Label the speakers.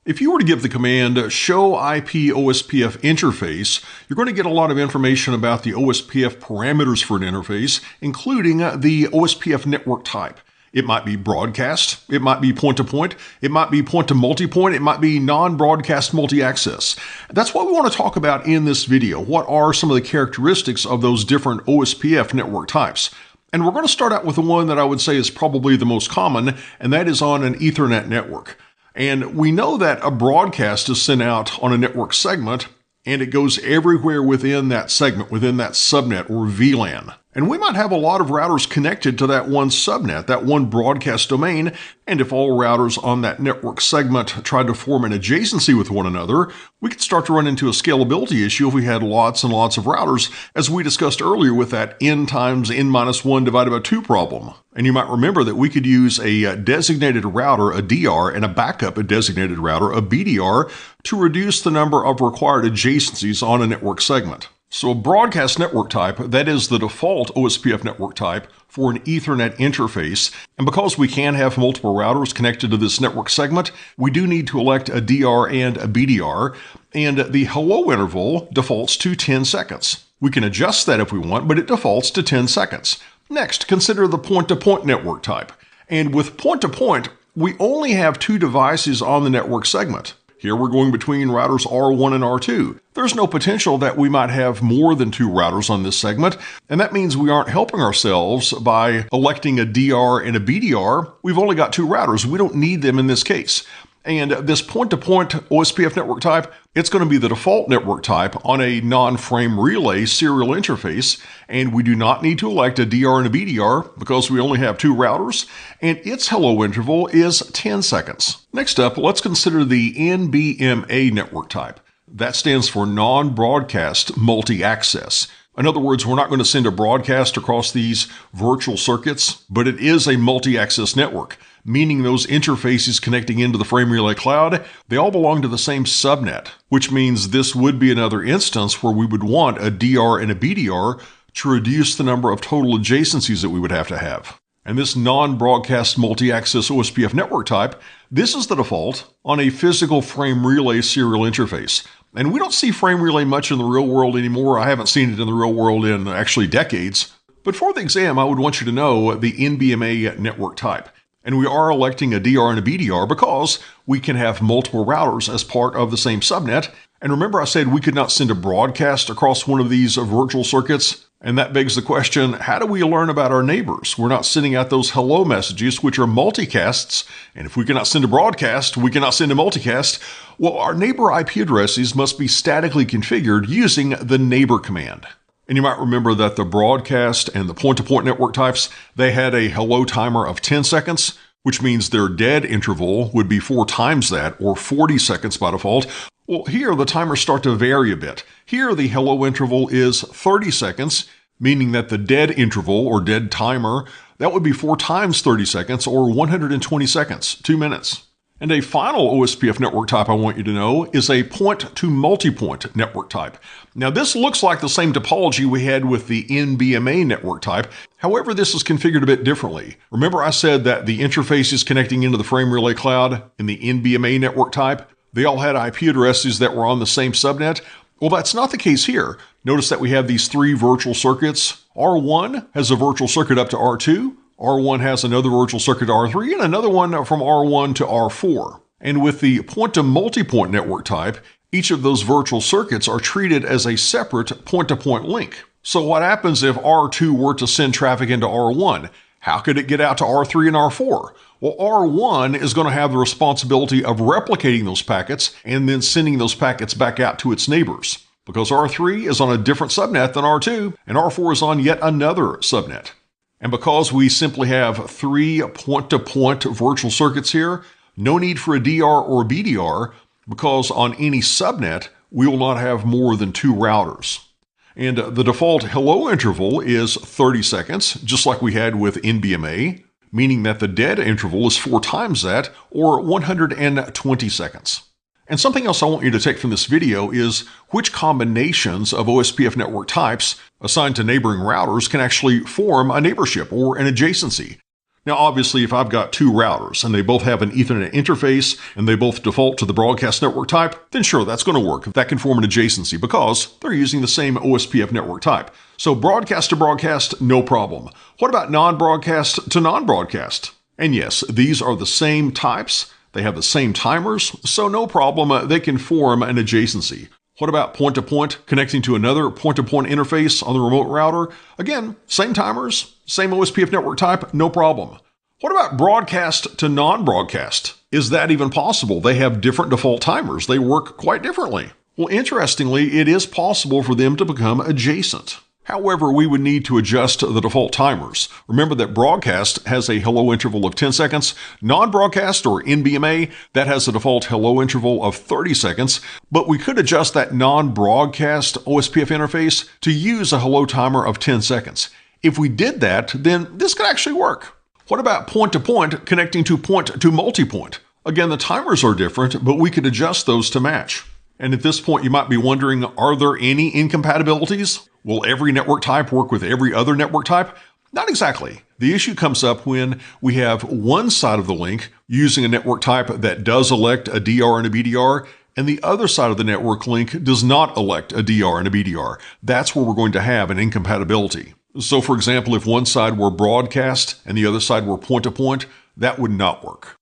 Speaker 1: If you were to give the command show IP OSPF interface, you're going to get a lot of information about the OSPF parameters for an interface, including the OSPF network type. It might be broadcast, it might be point-to-point, it might be point-to-multipoint, it might be non-broadcast multi-access. That's what we want to talk about in this video. What are some of the characteristics of those different OSPF network types? And we're going to start out with the one that I would say is probably the most common, and that is on an Ethernet network. And we know that a broadcast is sent out on a network segment, and it goes everywhere within that segment, within that subnet or VLAN. And we might have a lot of routers connected to that one subnet, that one broadcast domain, and if all routers on that network segment tried to form an adjacency with one another, we could start to run into a scalability issue if we had lots and lots of routers, as we discussed earlier with that n times n minus 1 divided by 2 problem. And you might remember that we could use a designated router, a DR, and a backup, a designated router, a BDR, to reduce the number of required adjacencies on a network segment. So a broadcast network type, that is the default OSPF network type for an Ethernet interface. And because we can have multiple routers connected to this network segment, we do need to elect a DR and a BDR, and the hello interval defaults to 10 seconds. We can adjust that if we want, but it defaults to 10 seconds. Next, consider the point-to-point network type. And with point-to-point, we only have two devices on the network segment. Here we're going between routers R1 and R2. There's no potential that we might have more than two routers on this segment, and that means we aren't helping ourselves by electing a DR and a BDR. We've only got two routers. We don't need them in this case. And this point-to-point OSPF network type, it's going to be the default network type on a non-frame relay serial interface, and we do not need to elect a DR and a BDR because we only have two routers, and its hello interval is 10 seconds. Next up, let's consider the NBMA network type. That stands for non-broadcast multi-access. In other words, we're not going to send a broadcast across these virtual circuits, but it is a multi-access network, meaning those interfaces connecting into the frame relay cloud, they all belong to the same subnet, which means this would be another instance where we would want a DR and a BDR to reduce the number of total adjacencies that we would have to have. And this non-broadcast multi-access OSPF network type, this is the default on a physical frame relay serial interface. And we don't see frame relay much in the real world anymore. I haven't seen it in the real world in actually decades. But for the exam, I would want you to know the NBMA network type. And we are electing a DR and a BDR because we can have multiple routers as part of the same subnet. And remember I said we could not send a broadcast across one of these virtual circuits? And that begs the question, how do we learn about our neighbors? We're not sending out those hello messages, which are multicasts. And if we cannot send a broadcast, we cannot send a multicast. Well, our neighbor IP addresses must be statically configured using the neighbor command. And you might remember that the broadcast and the point-to-point network types, they had a hello timer of 10 seconds, which means their dead interval would be 4 times that, or 40 seconds by default. Well, here the timers start to vary a bit. Here the hello interval is 30 seconds, meaning that the dead interval, or dead timer, that would be 4 times 30 seconds, or 120 seconds, 2 minutes. And a final OSPF network type I want you to know is a point-to-multipoint network type. Now this looks like the same topology we had with the NBMA network type. However, this is configured a bit differently. Remember I said that the interfaces connecting into the frame relay cloud in the NBMA network type, they all had IP addresses that were on the same subnet? Well, that's not the case here. Notice that we have these 3 virtual circuits. R1 has a virtual circuit up to R2. R1 has another virtual circuit to R3 and another one from R1 to R4. And with the point-to-multipoint network type, each of those virtual circuits are treated as a separate point-to-point link. So what happens if R2 were to send traffic into R1? How could it get out to R3 and R4? Well, R1 is going to have the responsibility of replicating those packets and then sending those packets back out to its neighbors, because R3 is on a different subnet than R2, and R4 is on yet another subnet. And because we simply have 3 point-to-point virtual circuits here, no need for a DR or a BDR, because on any subnet, we will not have more than 2 routers. And the default hello interval is 30 seconds, just like we had with NBMA, meaning that the dead interval is 4 times that, or 120 seconds. And something else I want you to take from this video is which combinations of OSPF network types assigned to neighboring routers can actually form a neighborship or an adjacency. Now, obviously, if I've got two routers and they both have an Ethernet interface and they both default to the broadcast network type, then sure, that's going to work. That can form an adjacency because they're using the same OSPF network type. So broadcast to broadcast, no problem. What about non-broadcast to non-broadcast? And yes, these are the same types. They have the same timers, so no problem. They can form an adjacency. What about point-to-point connecting to another point-to-point interface on the remote router? Again, same timers, same OSPF network type, no problem. What about broadcast to non-broadcast? Is that even possible? They have different default timers. They work quite differently. Well, interestingly, it is possible for them to become adjacent. However, we would need to adjust the default timers. Remember that broadcast has a hello interval of 10 seconds. Non-broadcast, or NBMA, that has a default hello interval of 30 seconds. But we could adjust that non-broadcast OSPF interface to use a hello timer of 10 seconds. If we did that, then this could actually work. What about point-to-point connecting to point-to-multipoint? Again, the timers are different, but we could adjust those to match. And at this point, you might be wondering, are there any incompatibilities? Will every network type work with every other network type? Not exactly. The issue comes up when we have one side of the link using a network type that does elect a DR and a BDR, and the other side of the network link does not elect a DR and a BDR. That's where we're going to have an incompatibility. So for example, if one side were broadcast and the other side were point-to-point, that would not work.